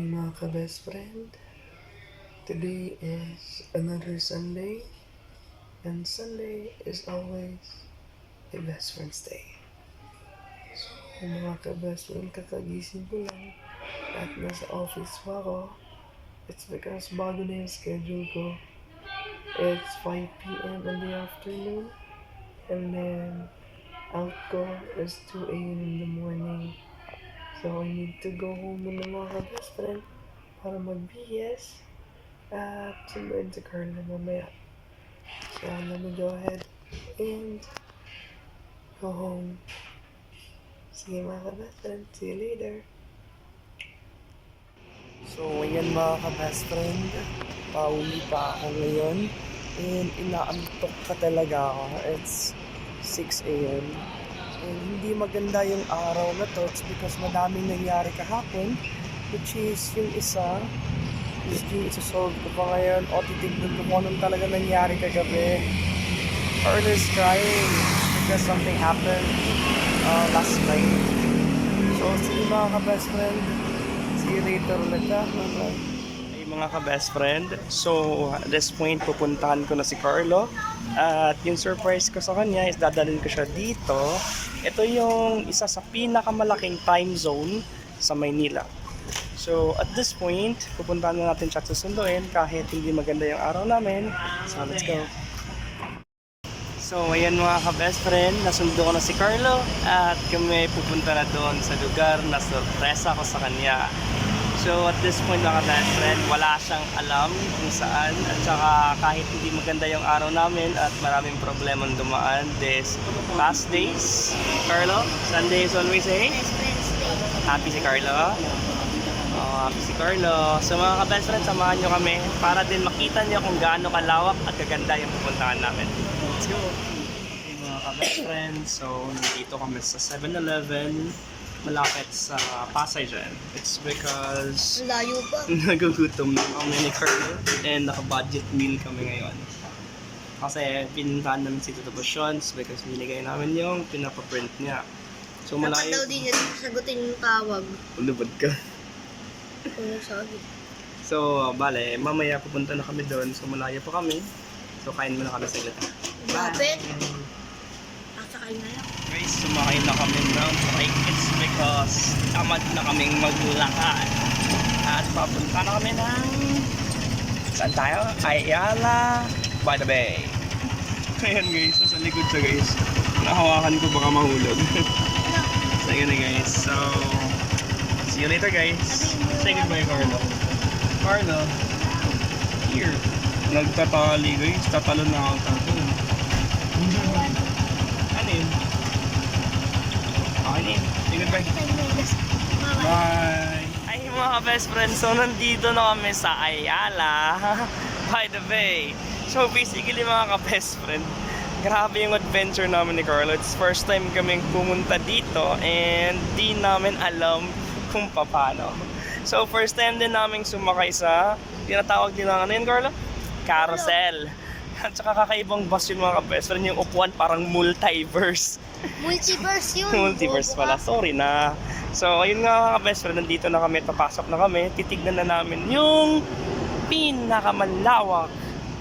morning mga ka-best friend. Today is another Sunday. And Sunday is always a best friend's day. So mga ka-best friend, kakagising ko lang at nasa office pa ako. It's because bago na yung schedule ko. It's 5 p.m. in the afternoon. And then out ko is 2 a.m. in the morning. So I need to go home muna mga ka-best friend para mag-BS at sunduin si Carla mamaya. So let me go ahead and go home. Sige mga ka-best friend, see you later. So ayan mga ka-best friend, pauwi pa ako ngayon and inaantok ka talaga ako. It's 6 a.m. And hindi maganda yung araw na to. It's because madaming nangyari kahapon, which is yung isa is yung isa-solve ko pa ngayon o titignan ko kung anong talaga nangyari kagabi. Carla is crying because something happened last night. So sige mga ka-best friend, see you later ulit ha. Hey mga ka-best friend, so at this point pupuntahan ko na si Carlo at yung surprise ko sa kanya is dadalhin ko siya dito. Ito yung isa sa pinakamalaking time zone sa Maynila. So at this point, pupuntahan na natin siya susunduin kahit hindi maganda yung araw namin. So let's go. So ayan mga ka-best friend, nasundo ko na si Carlo at kami pupunta na doon sa lugar na surpresa ko sa kanya. So at this point mga ka-best friend, wala siyang alam kung saan at saka kahit hindi maganda yung araw namin at maraming problemang dumaan this past days. Carlo, Sunday is always a happy si Carlo. Happy si Carlo. So mga ka-best friend, samahan nyo kami para din makita nyo kung gaano kalawak at kaganda yung pupuntahan namin. Let's go! Okay, mga ka-best friend, so nandito kami sa 7-Eleven malapit sa Pasay dyan. It's because layo pa. nagugutom na kami ni Carlo and naka-budget meal kami ngayon. Kasi pinuntahan namin si Tito Bosyons because binigay namin yung pinapaprint niya. So Dapat malayo. daw din niya sagutin yung tawag. Ulubad ka. Kung sabi. So, bale, mamaya pupunta na kami doon. So, malayo pa kami. So, kain muna kami saglit. Lapit. Sasakay na lang. Guys, sumakay na kami ng tricycles because tamad na kaming maglakad. At papunta na kami ng saan tayo? Ayala by the Bay. Ayan guys, sa likod siya guys. Nahawakan ko baka mahulog. So, yun na guys. So, see you later guys. Say goodbye Carlo. Carlo, here. Nagtatali guys, tatalon na ako tatalon. Ano yun? Okay na yun. Say goodbye. Bye! Ay mga best friends, so nandito na kami sa Ayala by the Bay. So basically mga ka-best friend, grabe yung adventure namin ni Carlo. It's first time kaming pumunta dito and di namin alam kung paano. So first time din namin sumakay sa tinatawag din lang ano yun Carlo? Carousel. At saka kakaibang bus yung mga ka-best friend, yung upuan parang multiverse. Multiverse yun. Multiverse pala, sorry na. So ayun nga mga best friend, nandito na kami, papasok na kami, titignan na namin yung pinakamalawak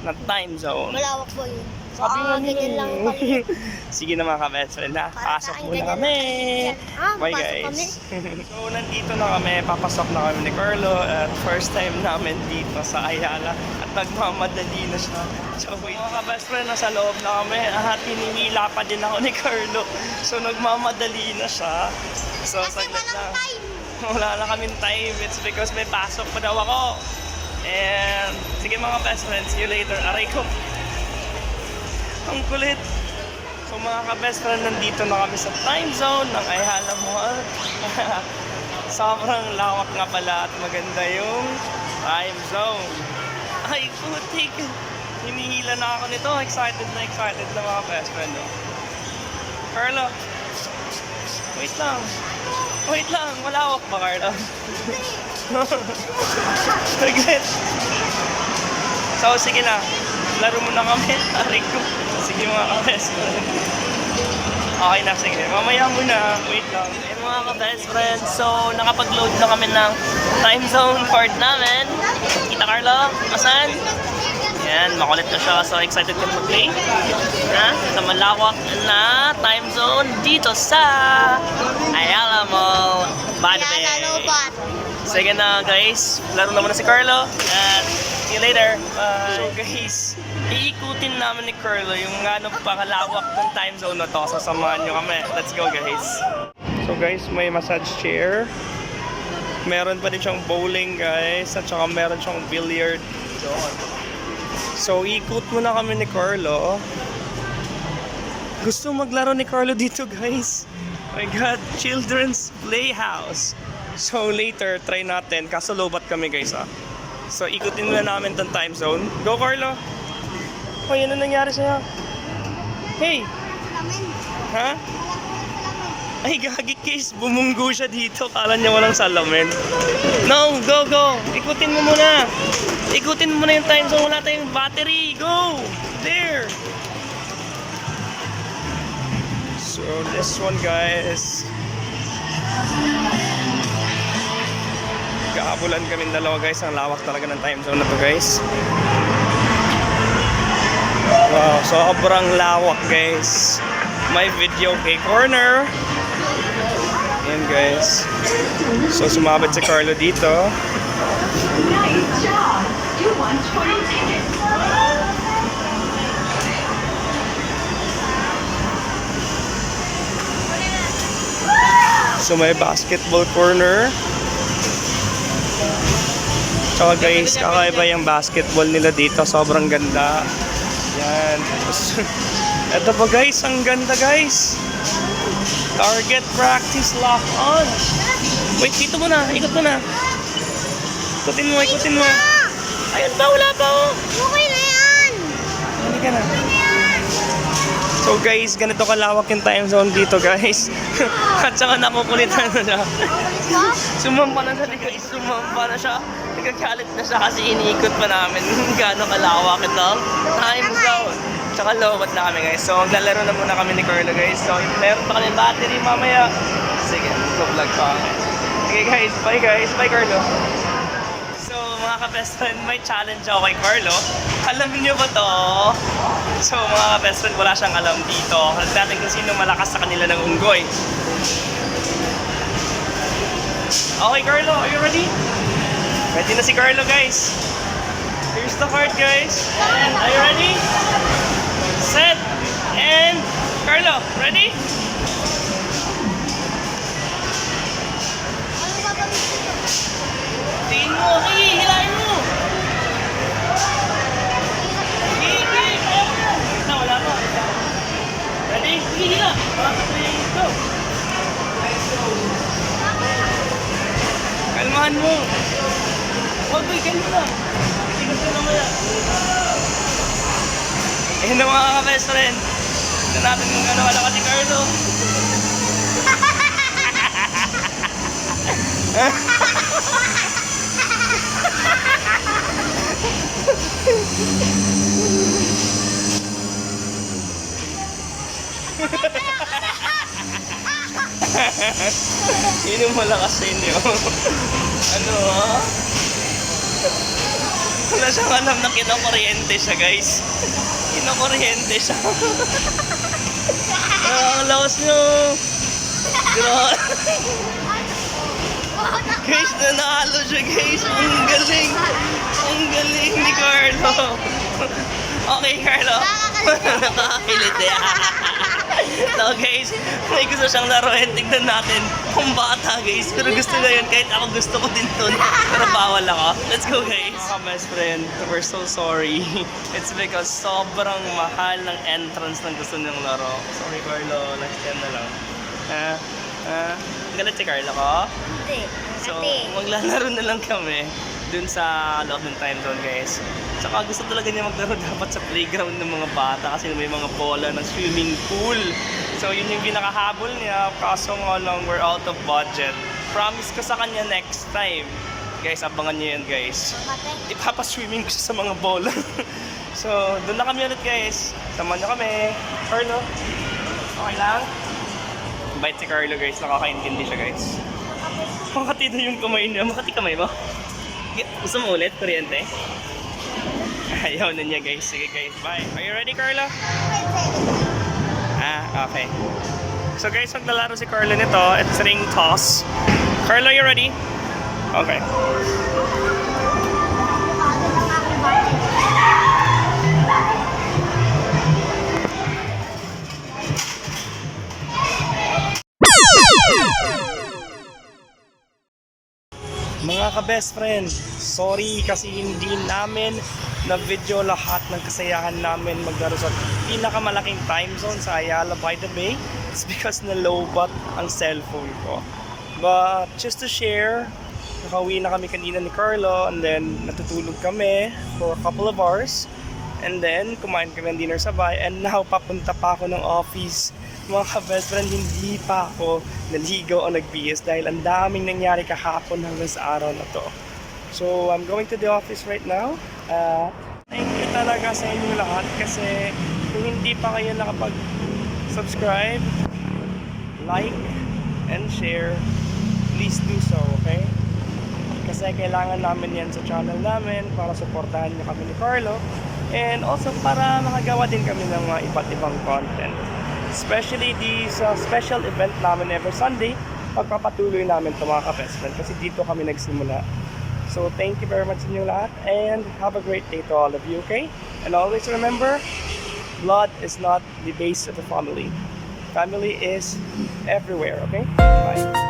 na time zone. Malawak po yun. Sabi nga nila ganyan lang eh. Sige na mga ka-best friend ha, pasok muna kami. Bye guys. So nandito na kami, papasok na kami ni Carlo at first time namin dito sa Ayala at nagmamadali na siya. So wait, mga ka-best friend, nasa loob na kami at hinihila pa din ako ni Carlo. So nagmamadali na siya. So Kasi saglit walang na. time. Wala na kaming time, it's because may pasok pa daw ako. And sige mga best friends, see you later. Aray ko. Ang kulit. So mga ka-best friend, nandito na kami sa time zone ng Ayala Mall. Sobrang lawak nga pala at maganda yung time zone. Ay putik. Hinihila na ako nito. Excited na mga best friend. Oh. Carlo. Wait lang. Wait lang. Malawak ba Carlo? Regret. So sige na. Laro mo na kami. Aray ko. Sige mga ka-best friend. Okay na, sige. Mamaya muna. Wait lang. Eh mga ka-best friends, so nakapag-load na kami ng time zone card namin. Kita Carlo, asan? Yan, makulit na siya. So excited ka mag-play. Ha? Ito malawak na time zone dito sa Ayala Mall. By the way. Sige na guys, laro na muna si Carlo. And see you later. Bye. So guys, iikutin namin ni Carlo yung gano'ng pakalawak ng time zone na to. So samahan nyo kami. Let's go guys. So guys, may massage chair. Meron pa din siyang bowling guys. At saka meron siyang billiard. So ikot muna kami ni Carlo. Gusto maglaro ni Carlo dito guys. My God, children's playhouse. So later, try natin. Kaso lobat kami guys ah. So ikutin muna namin tong time zone. Go Carlo! Hoy, ano nangyari sa'yo? Hey! Ha? Ay, gagi case. Bumunggo siya dito. Kala niya walang salamin. No, go, go! Ikutin mo muna. Ikutin mo muna yung time zone. Wala tayong battery. Go! There! So this one guys. Kahabulan kami dalawa guys. Ang lawak talaga ng time zone na to guys. Wow, sobrang lawak guys. May video kay corner. Ayan guys. So sumabit si Carlo dito. So may basketball corner. Tsaka guys, kakaiba yung basketball nila dito. Sobrang ganda. Yan. Ito pa guys, ang ganda guys. Target practice lock on. Wait, dito mo na. Ikot mo na. Ikutin mo, ikutin mo. Ayun ba, wala pa oh. Okay na yan! Hindi ka na. So guys, ganito kalawak yung time zone dito guys. At saka nakukulitan na siya. Sumampa na siya guys, sumampa na siya. Nagkakalit na siya kasi iniikot pa namin gano'ng kalawak itong time zone. Tsaka lowbat na kami guys. So maglalaro na muna kami ni Carlo guys. So meron pa kami battery mamaya. Sige, vlog pa kami. Okay guys, bye guys. Bye Carlo. So mga ka-best friend, may challenge ako kay Carlo. Alam niyo ba to? So mga ka-best friend, wala siyang alam dito. Alam natin kung sino malakas sa kanila ng unggoy. Okay Carlo, are you ready? Ready na si Carlo guys. Here's the card guys. And are you ready? Set. And Carlo, ready? Tingin mo, hihilain mo. Na, wala pa. Ready? Hihila. 1, 2, 3, go. Kalmahan mo. Huwag boy, ganun lang. Tingnan ko naman yan. Ayun na mga ka-best friend. Tignan natin kung gano'n wala ka si Carlo. Yun yung malakas sa inyo. Ano ha? Wala siyang alam na kinakuryente siya guys. Kinakuryente siya. Ang lakas nyo. Grabe. Guys, nanalo siya guys. Ang galing. Ang galing ni Carlo. Okay Carlo. Nakakakilit eh. So guys, may gusto siyang laruin. Tignan natin kung bata guys. Pero gusto na yun kahit ako gusto ko din to. Pero bawal ako. Let's go guys. Mga best friend, we're so sorry. It's because sobrang mahal ng entrance ng gusto niyang laro. Sorry Carlo, last time na lang. Galit si Carlo ko? Hindi. So, maglalaro na lang kami dun sa loob ng time zone guys. Saka gusto talaga niya maglaro dapat sa playground ng mga bata kasi may mga bola ng swimming pool. So yun yung pinakahabol niya, kaso nga lang we're out of budget. Promise ko sa kanya next time. Guys, abangan niyo yan guys. Ipapaswimming ko siya sa mga bola. So, doon na kami ulit guys. Samahan niyo kami. Carlo, okay lang? Mabait si Carlo guys, nakakaintindi siya guys. Makati na yung kamay niya. Makati kamay mo? Gusto mo ulit, kuryente? Ayaw na niya guys. Sige guys, bye. Are you ready, Carlo? Okay. So guys, maglalaro si Carlo nito. It's ring toss. Carlo, you ready? Okay. Mga ka-best friend, sorry kasi hindi namin na-video lahat ng kasayahan namin maglaro sa pinakamalaking time zone sa Ayala by the Bay. It's because na-lowbat ang cellphone ko. But just to share, nakauwi na kami kanina ni Carlo and then natutulog kami for a couple of hours. And then kumain kami ng dinner sabay and now papunta pa ako ng office. Mga ka-best friend, hindi pa ako naligo o nag-BS dahil ang daming nangyari kahapon hanggang sa araw na to. So, I'm going to the office right now. Thank you talaga sa inyo lahat kasi kung hindi pa kayo nakapag-subscribe, like, and share, please do so, okay? Kasi kailangan namin yan sa channel namin para supportahan nyo kami ni Carlo and also para makagawa din kami ng mga iba't ibang content. Especially the special event namin every Sunday, pagpapatuloy namin ito mga ka-best friend kasi dito kami nagsimula. So thank you very much sa inyo lahat and have a great day to all of you, okay? And always remember, blood is not the base of the family. Family is everywhere, okay? Bye.